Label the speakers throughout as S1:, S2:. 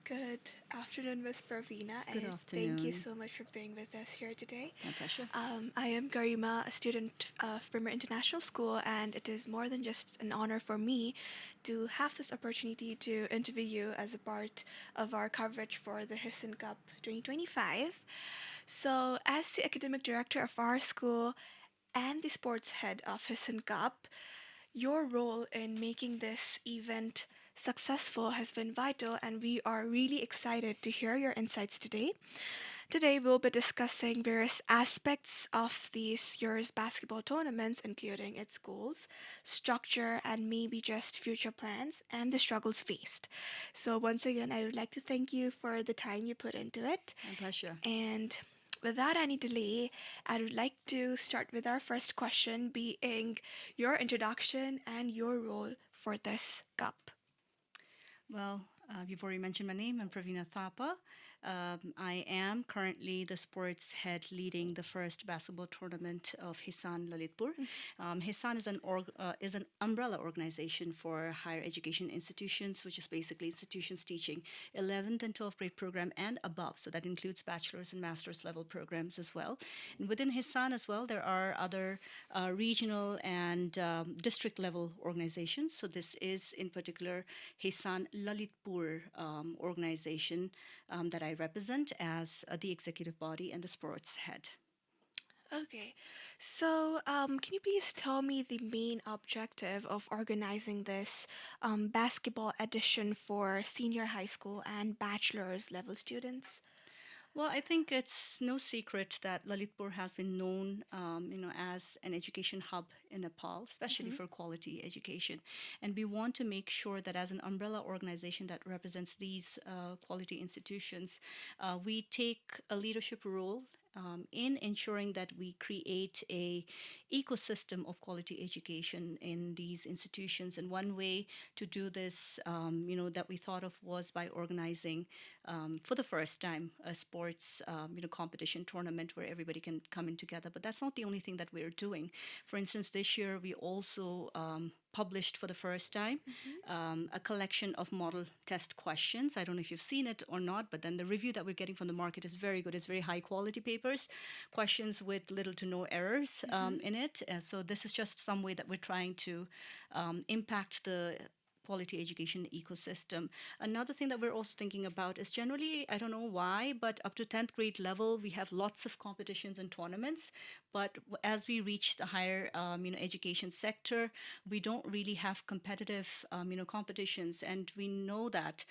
S1: Good afternoon, Ms. Pravina,
S2: Good
S1: and thank you
S2: afternoon.
S1: so much for being with us here today.
S2: My pleasure.
S1: I am Garima, a student of Bremer International School, and it is more than just an honor for me to have this opportunity to interview you as a part of our coverage for the Hissan Cup 2025. So, as the academic director of our school and the sports head of Hissan Cup, your role in making this event successful has been vital, and we are really excited to hear your insights today. Today, we'll be discussing various aspects of these year's basketball tournaments, including its goals, structure, and maybe just future plans and the struggles faced. So, once again, I would like to thank you for the time you put into it.
S2: My pleasure.
S1: And without any delay, I would like to start with our first question being your introduction and your role for this cup.
S2: You've already mentioned my name. I'm Pravina Thapa. I am currently the sports head leading the first basketball tournament of HISSAN-Lalitpur. HISSAN is an umbrella organization for higher education institutions, which is basically institutions teaching 11th and 12th grade program and above. So that includes bachelor's and master's level programs as well. And within HISSAN as well, there are other regional and district level organizations. So this is in particular HISSAN-Lalitpur organization that I represent as the executive body and the sports head.
S1: Okay, so can you please tell me the main objective of organizing this basketball edition for senior high school and bachelor's level students?
S2: Well, I think it's no secret that Lalitpur has been known, as an education hub in Nepal, especially
S1: Mm-hmm.
S2: for quality education. And we want to make sure that as an umbrella organization that represents these quality institutions, we take a leadership role in ensuring that we create a ecosystem of quality education in these institutions. And one way to do this, that we thought of was by organizing for the first time a sports competition tournament where everybody can come in together. But that's not the only thing that we're doing. For instance, this year we also published for the first time
S1: Mm-hmm.
S2: a collection of model test questions. I don't know if you've seen it or not, but then the review that we're getting from the market is very good. It's very high quality papers, questions with little to no errors
S1: Mm-hmm.
S2: in it. So this is just some way that we're trying to impact the quality education ecosystem. Another thing that we're also thinking about is generally, I don't know why, but up to 10th grade level, we have lots of competitions and tournaments. But as we reach the higher, education sector, we don't really have competitive, competitions. And we know that,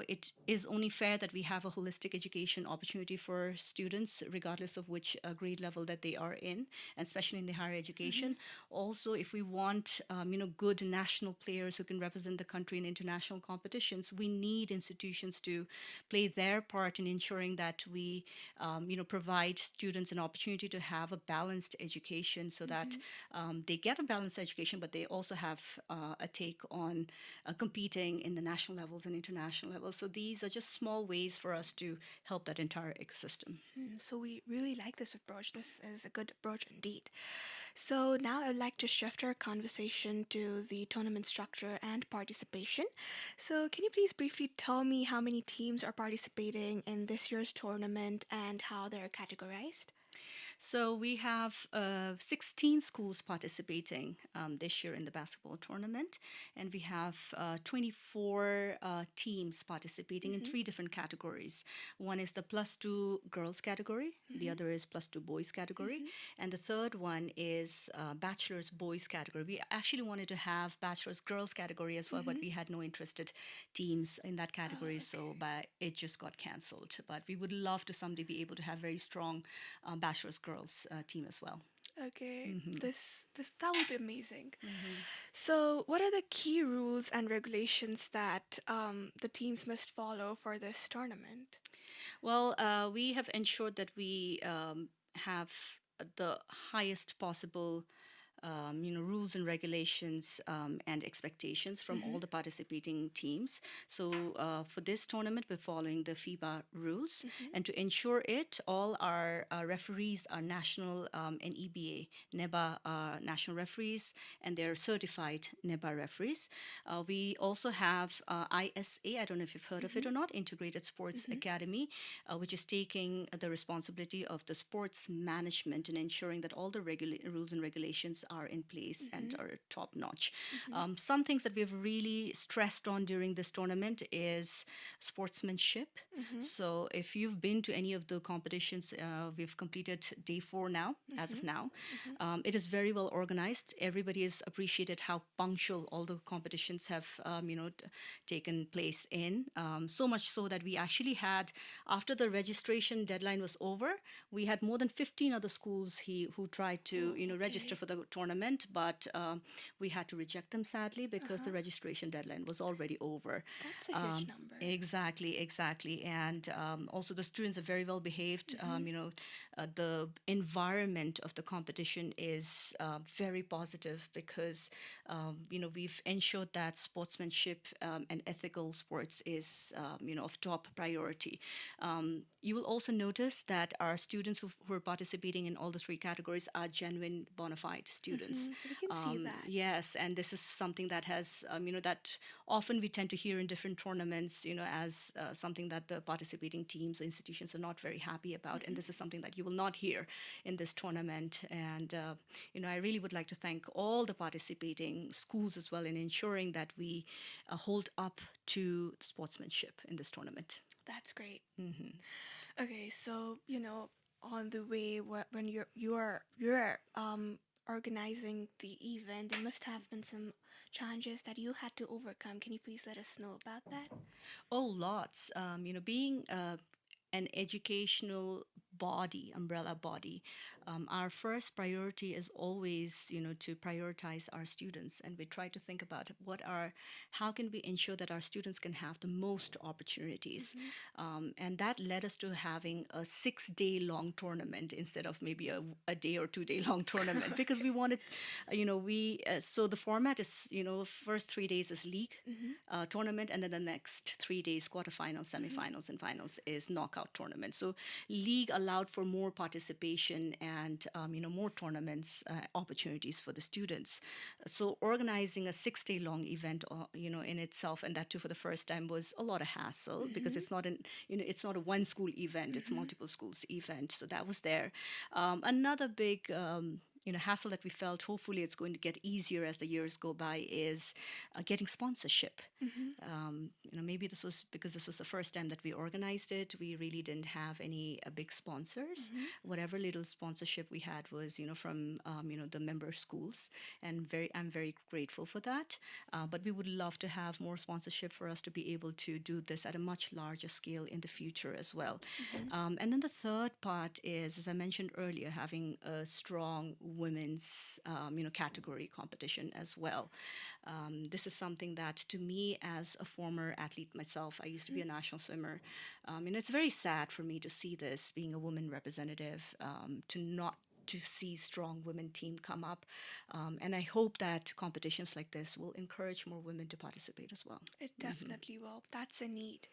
S2: it is only fair that we have a holistic education opportunity for students, regardless of which grade level that they are in, and especially in the higher
S1: Mm-hmm.
S2: education. Also, if we want, good national players who can represent the country in international competitions, we need institutions to play their part in ensuring that we, provide students an opportunity to have a balanced education so that
S1: Mm-hmm.
S2: they get a balanced education, but they also have a take on competing in the national levels and international levels. So these are just small ways for us to help that entire ecosystem.
S1: So we really like this approach. This is a good approach indeed. So now I'd like to shift our conversation to the tournament structure and participation. So can you please briefly tell me how many teams are participating in this year's tournament and how they're categorized?
S2: So we have 16 schools participating this year in the basketball tournament, and we have 24 teams participating in
S1: Mm-hmm.
S2: three different categories. One is the plus two girls category, the
S1: Mm-hmm.
S2: other is plus two boys category,
S1: Mm-hmm.
S2: and the third one is bachelor's boys category. We actually wanted to have bachelor's girls category as well, but
S1: Mm-hmm.
S2: we had no interested teams in that
S1: Oh,
S2: category,
S1: okay.
S2: so but it just got cancelled. But we would love to someday be able to have very strong bachelor's girls team as well.
S1: Okay,
S2: Hmm.
S1: this that would be amazing.
S2: Hmm.
S1: So, what are the key rules and regulations that the teams must follow for this tournament?
S2: Well, we have ensured that we have the highest possible rules and regulations and expectations from all the participating teams. So for this tournament, we're following the FIBA rules, and to ensure it, all our referees are national and EBA, NEBA national referees, and they're certified NEBA referees. We also have ISA, I don't know if you've heard of it or not, Integrated Sports Academy, which is taking the responsibility of the sports management and ensuring that all the rules and regulations are in place and are top notch. Some things that we've really stressed on during this tournament is sportsmanship. So if you've been to any of the competitions, we've completed day 4 now, as of now. It is very well organized. Everybody has appreciated how punctual all the competitions have, taken place in. So much so that we actually had, after the registration deadline was over, we had more than 15 other schools who tried to, register for the tournament, but we had to reject them sadly because the registration deadline was already over.
S1: That's a huge number.
S2: Exactly. And also the students are very well behaved. The environment of the competition is very positive because, we've ensured that sportsmanship and ethical sports is, of top priority. You will also notice that our students who are participating in all the 3 categories are genuine bona fide students.
S1: We can see that.
S2: Yes, and this is something that has, that often we tend to hear in different tournaments, as something that the participating teams or institutions are not very happy about. And this is something that you will not hear in this tournament. And, I really would like to thank all the participating schools as well in ensuring that we hold up to sportsmanship in this tournament.
S1: That's great. Okay, so on the way when you're organizing the event, there must have been some challenges that you had to overcome. Can you please let us know about that?
S2: Oh, lots. Being an educational body, umbrella body, our first priority is always, to prioritize our students, and we try to think about how can we ensure that our students can have the most opportunities, and that led us to having a 6-day long tournament instead of maybe a day or 2-day long tournament because we wanted, so the format is, first 3 days is league tournament, and then the next 3 days quarterfinals, semifinals, and finals is knockout tournament. So league allowed for more participation and more tournaments opportunities for the students. So organizing a 6-day long event, in itself, and that too for the first time, was a lot of hassle because it's not it's not a one school event; it's multiple schools event. So that was there. Another big hassle that we felt, hopefully it's going to get easier as the years go by, is getting sponsorship. Maybe this was because this was the first time that we organized it. We really didn't have any big sponsors. Whatever little sponsorship we had was, from, the member schools. And I'm very grateful for that. But we would love to have more sponsorship for us to be able to do this at a much larger scale in the future as well. And then the third part is, as I mentioned earlier, having a strong women's category competition as well. This is something that, to me, as a former athlete myself, I used to be a national swimmer, it's very sad for me to see this, being a woman representative, to see strong women team come up, and I hope that competitions like this will encourage more women to participate as well.
S1: It definitely will. That's a need.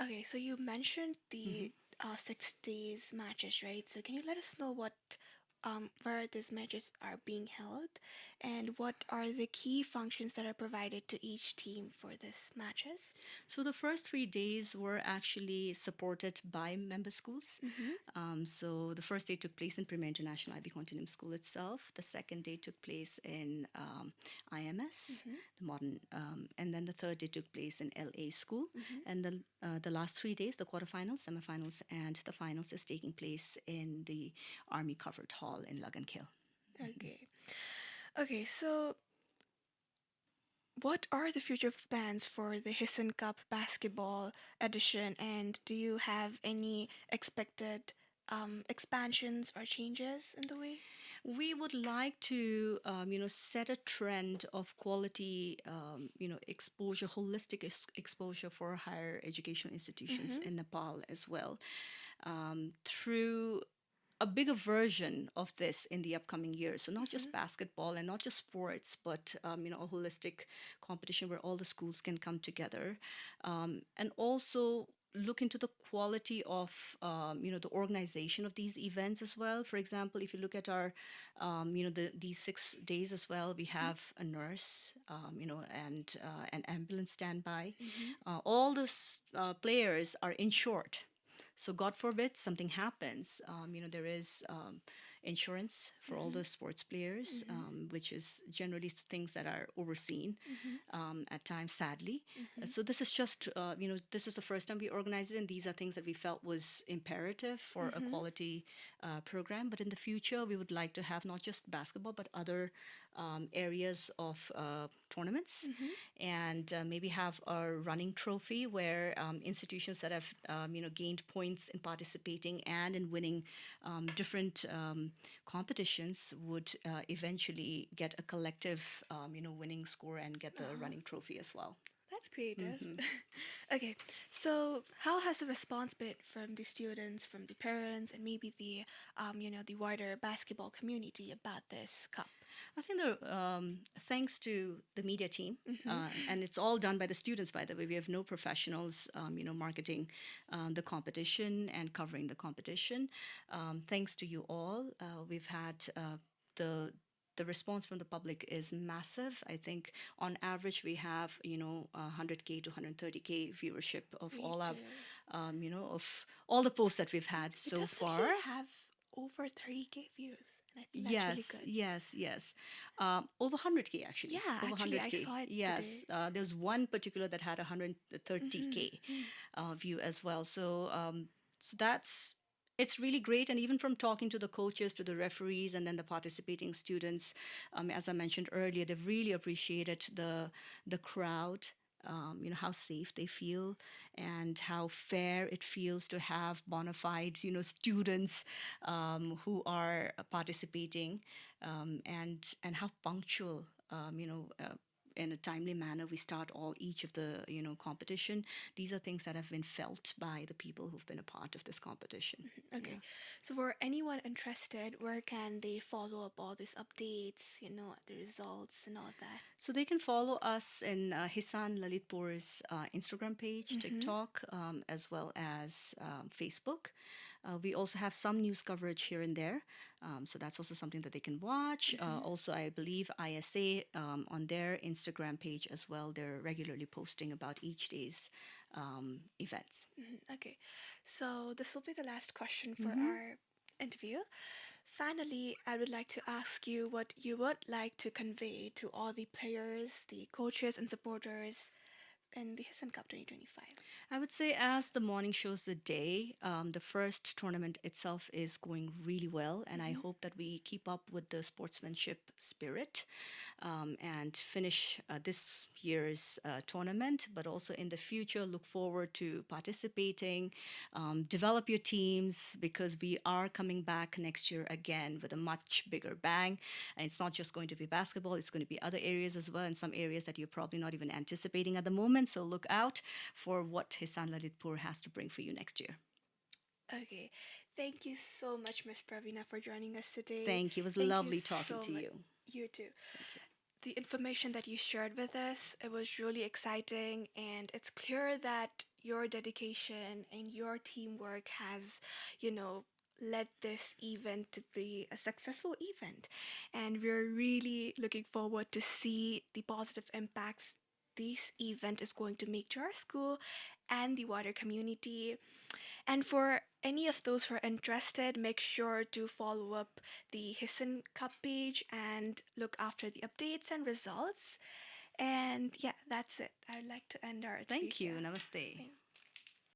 S1: Okay, so you mentioned the 6 days matches, right? So can you let us know where these matches are being held, and what are the key functions that are provided to each team for these matches?
S2: So the first 3 days were actually supported by member schools. So the first day took place in Premier International IB Continuum School itself. The second day took place in IMS, the modern, and then the third day took place in LA School. And the last 3 days, the quarterfinals, semifinals, and the finals, is taking place in the Army Covered Hall in Lagankill.
S1: Okay, so what are the future plans for the Hissan Cup basketball edition, and do you have any expected expansions or changes in the way?
S2: We would like to, set a trend of quality, exposure, holistic exposure for higher education institutions in Nepal as well, through a bigger version of this in the upcoming years. So not just basketball and not just sports, but a holistic competition where all the schools can come together, and also look into the quality of the organization of these events as well. For example, if you look at our these 6 days as well, we have a nurse, and an ambulance standby. All the players are insured, so God forbid something happens, there is insurance for all the sports players, which is generally things that are overseen at times, sadly. So this is just, this is the first time we organized it, and these are things that we felt was imperative for a quality program. But in the future, we would like to have not just basketball, but other areas of tournaments, and maybe have a running trophy where institutions that have gained points in participating and in winning different competitions would eventually get a collective winning score and get the running trophy as well.
S1: That's creative. Okay, so how has the response been from the students, from the parents, and maybe the wider basketball community about this cup?
S2: I think thanks to the media team, and it's all done by the students, by the way. We have no professionals, marketing the competition and covering the competition. Thanks to you all, we've had the response from the public is massive. I think on average we have 100K to 130K viewership of
S1: We
S2: all our
S1: do.
S2: of all the posts that we've had
S1: It
S2: so
S1: does
S2: far.
S1: actually have over 30K views, and I think that's really
S2: Yes,
S1: good.
S2: yes, yes. Over 100K actually.
S1: Yeah,
S2: Over
S1: actually, I
S2: 100K.
S1: saw it
S2: Yes.
S1: today.
S2: There's one particular that had 130K view as well. So that's it's really great. And even from talking to the coaches, to the referees, and then the participating students, as I mentioned earlier, they've really appreciated the crowd. How safe they feel and how fair it feels to have bona fide, students who are participating, and how punctual, in a timely manner we start each of the competition. These are things that have been felt by the people who've been a part of this competition.
S1: Okay, so for anyone interested, where can they follow up all these updates, the results and all that?
S2: So they can follow us in HISSAN-Lalitpur's Instagram page, TikTok, as well as Facebook. We also have some news coverage here and there, so that's also something that they can watch. Also, I believe ISA, on their Instagram page as well, they're regularly posting about each day's events.
S1: Okay, so this will be the last question for our interview. Finally, I would like to ask you what you would like to convey to all the players, the coaches, and supporters in the Hissan Cup 2025.
S2: I would say, as the morning shows the day, the first tournament itself is going really well, and I hope that we keep up with the sportsmanship spirit, and finish this year's tournament, but also in the future look forward to participating, develop your teams, because we are coming back next year again with a much bigger bang. And it's not just going to be basketball, it's going to be other areas as well, and some areas that you're probably not even anticipating at the moment. So look out for what HISSAN-Lalitpur has to bring for you next year.
S1: Okay, thank you so much, Miss Pravina, for joining us today.
S2: Thank you. It was
S1: Thank
S2: lovely
S1: you
S2: talking
S1: so
S2: to
S1: much.
S2: you.
S1: You too. The information that you shared with us, it was really exciting, and it's clear that your dedication and your teamwork has, led this event to be a successful event. And we're really looking forward to see the positive impacts this event is going to make to our school and the wider community. And for any of those who are interested, make sure to follow up the Hissan Cup page and look after the updates and results. And yeah, that's it. I'd like to end our interview
S2: Thank you.
S1: here.
S2: Namaste.
S1: Thank